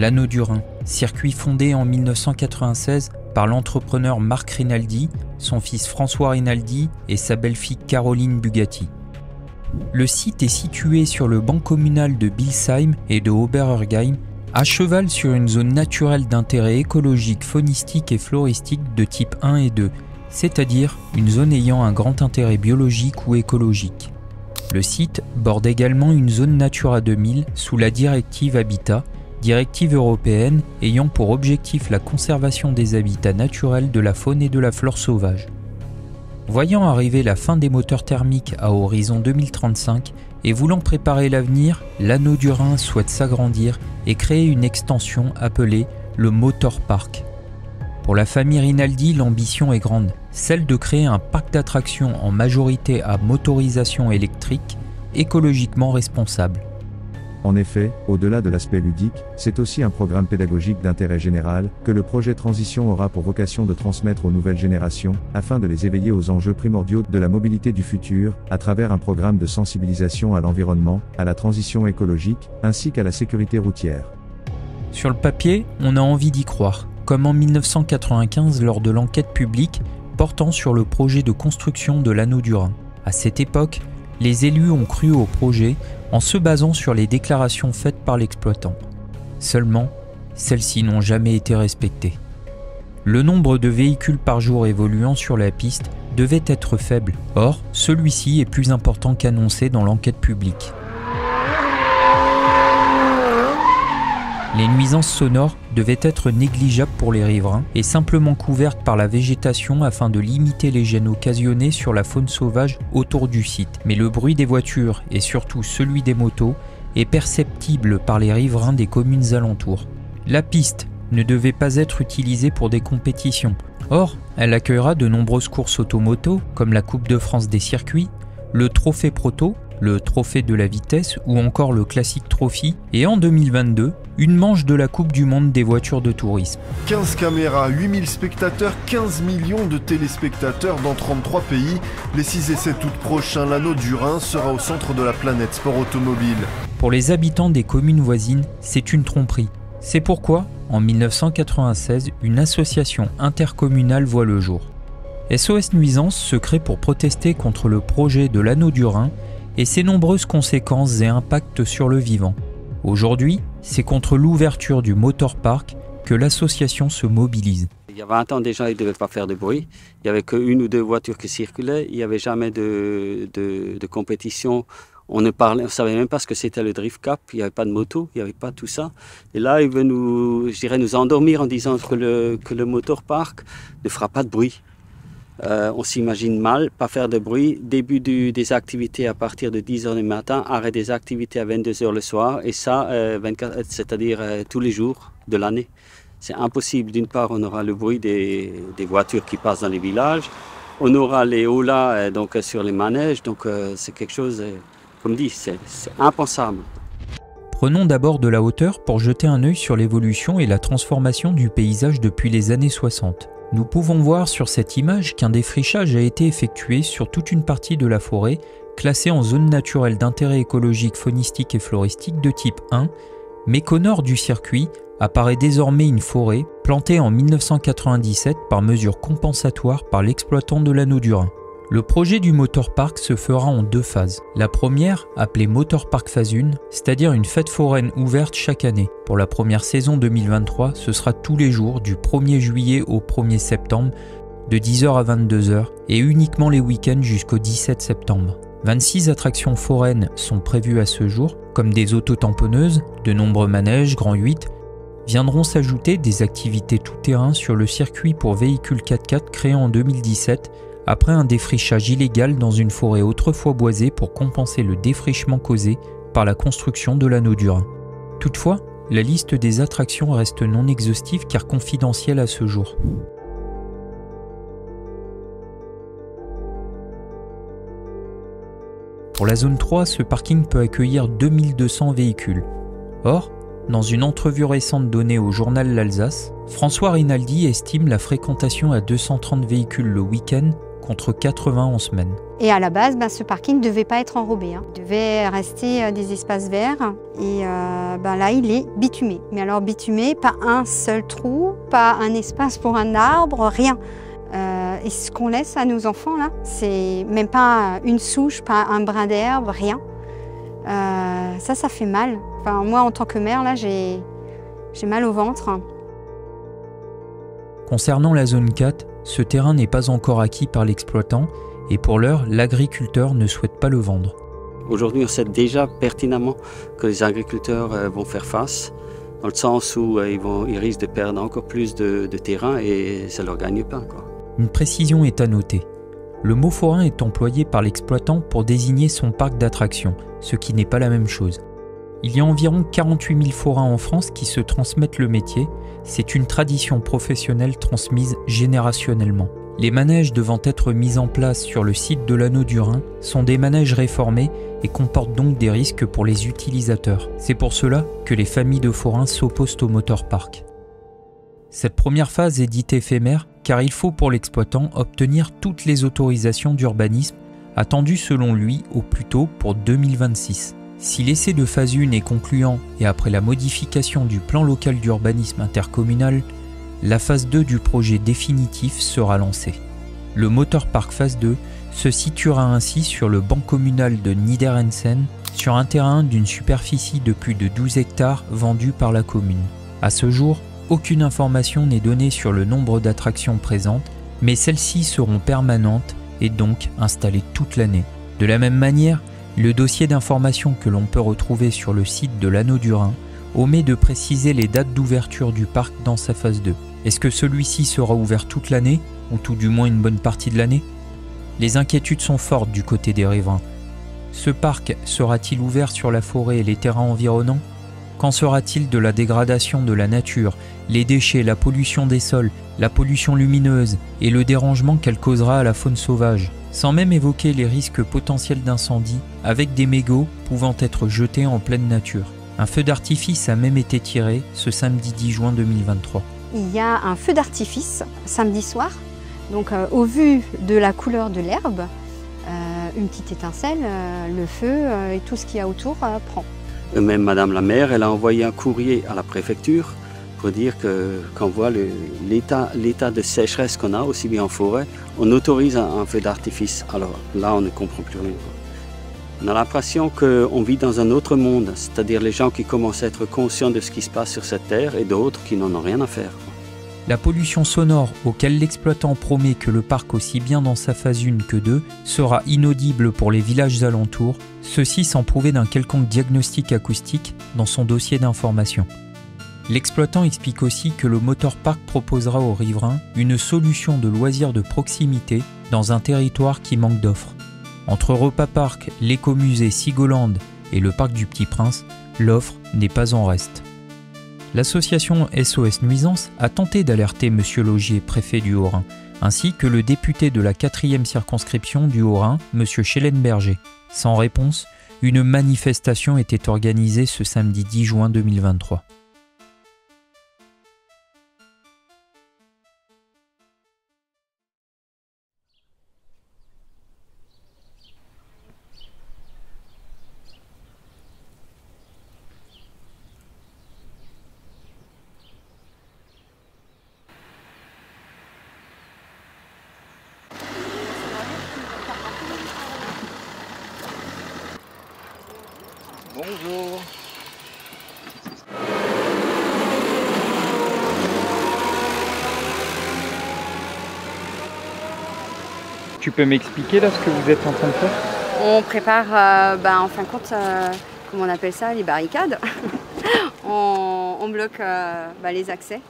L'Anneau du Rhin, circuit fondé en 1996 par l'entrepreneur Marc Rinaldi, son fils François Rinaldi et sa belle-fille Caroline Bugatti. Le site est situé sur le banc communal de Bilsheim et de Oberurgheim, à cheval sur une zone naturelle d'intérêt écologique, faunistique et floristique de type 1 et 2, c'est-à-dire une zone ayant un grand intérêt biologique ou écologique. Le site borde également une zone Natura 2000 sous la directive Habitat, directive européenne ayant pour objectif la conservation des habitats naturels de la faune et de la flore sauvage. Voyant arriver la fin des moteurs thermiques à horizon 2035 et voulant préparer l'avenir, l'Anneau du Rhin souhaite s'agrandir et créer une extension appelée le Motor Park. Pour la famille Rinaldi, l'ambition est grande, celle de créer un parc d'attractions en majorité à motorisation électrique, écologiquement responsable. En effet, au-delà de l'aspect ludique, c'est aussi un programme pédagogique d'intérêt général, que le projet Transition aura pour vocation de transmettre aux nouvelles générations, afin de les éveiller aux enjeux primordiaux de la mobilité du futur, à travers un programme de sensibilisation à l'environnement, à la transition écologique, ainsi qu'à la sécurité routière. Sur le papier, on a envie d'y croire, comme en 1995 lors de l'enquête publique portant sur le projet de construction de l'Anneau du Rhin. À cette époque, les élus ont cru au projet en se basant sur les déclarations faites par l'exploitant. Seulement, celles-ci n'ont jamais été respectées. Le nombre de véhicules par jour évoluant sur la piste devait être faible. Or, celui-ci est plus important qu'annoncé dans l'enquête publique. Les nuisances sonores devaient être négligeables pour les riverains et simplement couvertes par la végétation afin de limiter les gênes occasionnés sur la faune sauvage autour du site. Mais le bruit des voitures et surtout celui des motos est perceptible par les riverains des communes alentours. La piste ne devait pas être utilisée pour des compétitions. Or, elle accueillera de nombreuses courses automoto comme la Coupe de France des circuits, le Trophée Proto, le Trophée de la vitesse ou encore le Classic Trophy et en 2022, une manche de la Coupe du Monde des voitures de tourisme. 15 caméras, 8000 spectateurs, 15 millions de téléspectateurs dans 33 pays. Les 6 et 7 août prochains, l'Anneau du Rhin sera au centre de la planète sport automobile. Pour les habitants des communes voisines, c'est une tromperie. C'est pourquoi, en 1996, une association intercommunale voit le jour. SOS Nuisances se crée pour protester contre le projet de l'Anneau du Rhin et ses nombreuses conséquences et impacts sur le vivant. Aujourd'hui, c'est contre l'ouverture du Motor Park que l'association se mobilise. Il y a 20 ans déjà, ils ne devaient pas faire de bruit. Il n'y avait qu'une ou deux voitures qui circulaient. Il n'y avait jamais de compétition. On ne savait même pas ce que c'était le Drift Cup. Il n'y avait pas de moto, il n'y avait pas tout ça. Et là, il veut nous endormir en disant que le Motor Park ne fera pas de bruit. On s'imagine mal, pas faire de bruit, début des activités à partir de 10h du matin, arrêt des activités à 22h le soir, et ça, c'est-à-dire tous les jours de l'année. C'est impossible. D'une part, on aura le bruit des voitures qui passent dans les villages, on aura les holas donc, sur les manèges, donc c'est quelque chose, comme dit, c'est impensable. Prenons d'abord de la hauteur pour jeter un œil sur l'évolution et la transformation du paysage depuis les années 60. Nous pouvons voir sur cette image qu'un défrichage a été effectué sur toute une partie de la forêt classée en zone naturelle d'intérêt écologique, faunistique et floristique de type 1, mais qu'au nord du circuit apparaît désormais une forêt plantée en 1997 par mesure compensatoire par l'exploitant de l'Anneau du Rhin. Le projet du Motor Park se fera en deux phases. La première, appelée Motor Park Phase 1, c'est-à-dire une fête foraine ouverte chaque année. Pour la première saison 2023, ce sera tous les jours du 1er juillet au 1er septembre, de 10h à 22h, et uniquement les week-ends jusqu'au 17 septembre. 26 attractions foraines sont prévues à ce jour, comme des autotamponneuses, de nombreux manèges, Grand 8, viendront s'ajouter des activités tout-terrain sur le circuit pour véhicules 4x4 créé en 2017, après un défrichage illégal dans une forêt autrefois boisée pour compenser le défrichement causé par la construction de l'Anneau du Rhin. Toutefois, la liste des attractions reste non exhaustive car confidentielle à ce jour. Pour la zone 3, ce parking peut accueillir 2200 véhicules. Or, dans une entrevue récente donnée au journal L'Alsace, François Rinaldi estime la fréquentation à 230 véhicules le week-end contre 80 en semaine. Et à la base, ce parking ne devait pas être enrobé. Il devait rester des espaces verts. Et là, il est bitumé. Mais alors bitumé, pas un seul trou, pas un espace pour un arbre, rien. Et ce qu'on laisse à nos enfants, là, c'est même pas une souche, pas un brin d'herbe, rien. Ça fait mal. Enfin, moi, en tant que mère, là, j'ai mal au ventre. Concernant la zone 4, ce terrain n'est pas encore acquis par l'exploitant et pour l'heure, l'agriculteur ne souhaite pas le vendre. Aujourd'hui, on sait déjà pertinemment que les agriculteurs vont faire face, dans le sens où ils risquent de perdre encore plus de terrain et ça ne leur gagne pas, quoi. Une précision est à noter. Le mot forain est employé par l'exploitant pour désigner son parc d'attractions, ce qui n'est pas la même chose. Il y a environ 48 000 forains en France qui se transmettent le métier. C'est une tradition professionnelle transmise générationnellement. Les manèges devant être mis en place sur le site de l'Anneau du Rhin sont des manèges réformés et comportent donc des risques pour les utilisateurs. C'est pour cela que les familles de forains s'opposent au motorpark. Cette première phase est dite éphémère car il faut pour l'exploitant obtenir toutes les autorisations d'urbanisme attendues selon lui au plus tôt pour 2026. Si l'essai de phase 1 est concluant et après la modification du plan local d'urbanisme intercommunal, la phase 2 du projet définitif sera lancée. Le motorpark phase 2 se situera ainsi sur le banc communal de Niederensen, sur un terrain d'une superficie de plus de 12 hectares vendu par la commune. À ce jour, aucune information n'est donnée sur le nombre d'attractions présentes, mais celles-ci seront permanentes et donc installées toute l'année. De la même manière, le dossier d'information que l'on peut retrouver sur le site de l'Anneau du Rhin omet de préciser les dates d'ouverture du parc dans sa phase 2. Est-ce que celui-ci sera ouvert toute l'année, ou tout du moins une bonne partie de l'année? Les inquiétudes sont fortes du côté des riverains. Ce parc sera-t-il ouvert sur la forêt et les terrains environnants? Qu'en sera-t-il de la dégradation de la nature, les déchets, la pollution des sols, la pollution lumineuse et le dérangement qu'elle causera à la faune sauvage? Sans même évoquer les risques potentiels d'incendie, avec des mégots pouvant être jetés en pleine nature. Un feu d'artifice a même été tiré ce samedi 10 juin 2023. Il y a un feu d'artifice samedi soir. Donc au vu de la couleur de l'herbe, une petite étincelle, le feu et tout ce qu'il y a autour prend. Même Madame la maire, elle a envoyé un courrier à la préfecture pour dire qu'on voit l'état de sécheresse qu'on a, aussi bien en forêt, on autorise un feu d'artifice. Alors là, on ne comprend plus rien. On a l'impression qu'on vit dans un autre monde, c'est-à-dire les gens qui commencent à être conscients de ce qui se passe sur cette terre et d'autres qui n'en ont rien à faire. La pollution sonore, auquel l'exploitant promet que le parc, aussi bien dans sa phase 1 que 2, sera inaudible pour les villages alentours, ceci sans prouver d'un quelconque diagnostic acoustique dans son dossier d'information. L'exploitant explique aussi que le motorpark proposera aux riverains une solution de loisirs de proximité dans un territoire qui manque d'offres. Entre Europa Park, l'écomusée Sigoland et le parc du Petit Prince, l'offre n'est pas en reste. L'association SOS Nuisances a tenté d'alerter M. Laugier, préfet du Haut-Rhin, ainsi que le député de la 4e circonscription du Haut-Rhin, M. Schellenberger. Sans réponse, une manifestation était organisée ce samedi 10 juin 2023. Bonjour. Tu peux m'expliquer là ce que vous êtes en train de faire? On prépare, en fin de compte, comment on appelle ça, les barricades. on bloque les accès.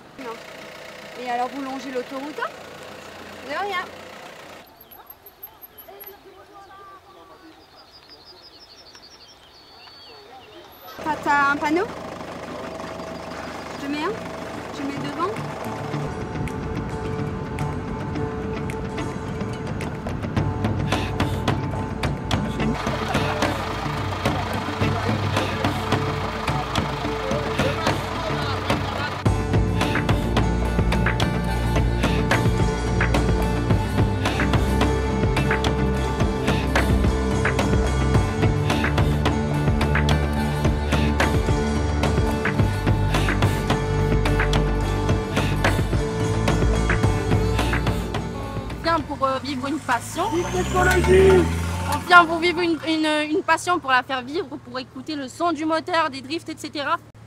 Et alors vous longez l'autoroute? De rien. T'as un panneau? Je mets un? Je mets devant? passion. On vient pour vivre une passion, pour la faire vivre, pour écouter le son du moteur, des drifts, etc.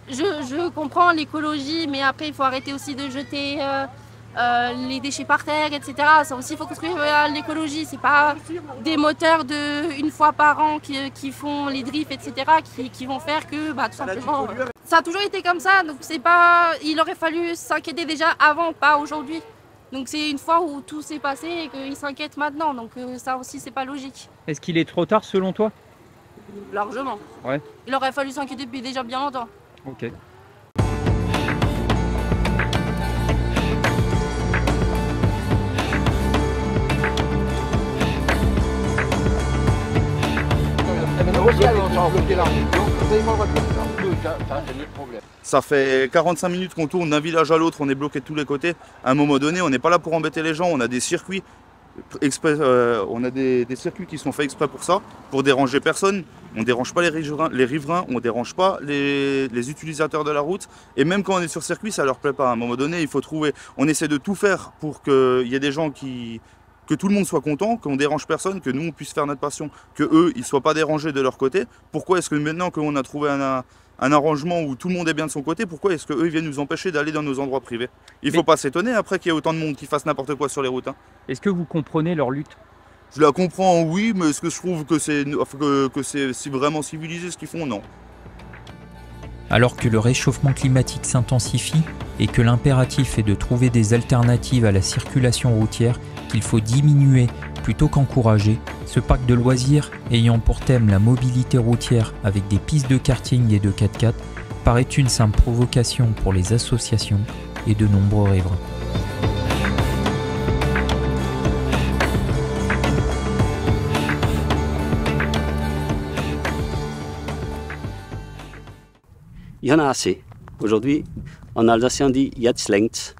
Je comprends l'écologie, mais après il faut arrêter aussi de jeter les déchets par terre, etc. Ça aussi, il faut construire l'écologie. C'est pas des moteurs de une fois par an qui font les drifts, etc. qui vont faire que, tout simplement, ça a toujours été comme ça. Donc c'est pas, il aurait fallu s'inquiéter déjà avant, pas aujourd'hui. Donc c'est une fois où tout s'est passé et qu'ils s'inquiètent maintenant. Donc ça aussi, c'est pas logique. Est-ce qu'il est trop tard selon toi? Largement. Ouais. Il aurait fallu s'inquiéter depuis déjà bien longtemps. Ok. Ça fait 45 minutes qu'on tourne d'un village à l'autre, on est bloqué de tous les côtés. À un moment donné, on n'est pas là pour embêter les gens, on a des circuits exprès, on a des circuits qui sont faits exprès pour ça, pour déranger personne. On ne dérange pas les riverains, on ne dérange pas les utilisateurs de la route. Et même quand on est sur circuit, ça ne leur plaît pas. À un moment donné, il faut trouver, on essaie de tout faire pour qu'il y ait des gens que tout le monde soit content, qu'on dérange personne, que nous on puisse faire notre passion, que eux ils soient pas dérangés de leur côté. Pourquoi est-ce que maintenant qu'on a trouvé un arrangement où tout le monde est bien de son côté, pourquoi est-ce qu'eux ils viennent nous empêcher d'aller dans nos endroits privés? Il ne faut pas s'étonner après qu'il y ait autant de monde qui fasse n'importe quoi sur les routes. Est-ce que vous comprenez leur lutte? Je la comprends, oui, mais est-ce que je trouve que c'est vraiment civilisé ce qu'ils font? Non. Alors que le réchauffement climatique s'intensifie et que l'impératif est de trouver des alternatives à la circulation routière qu'il faut diminuer plutôt qu'encourager, ce parc de loisirs ayant pour thème la mobilité routière avec des pistes de karting et de 4x4 paraît une simple provocation pour les associations et de nombreux riverains. Il y en a assez. Aujourd'hui, en alsacien on dit « jetzt längt's ».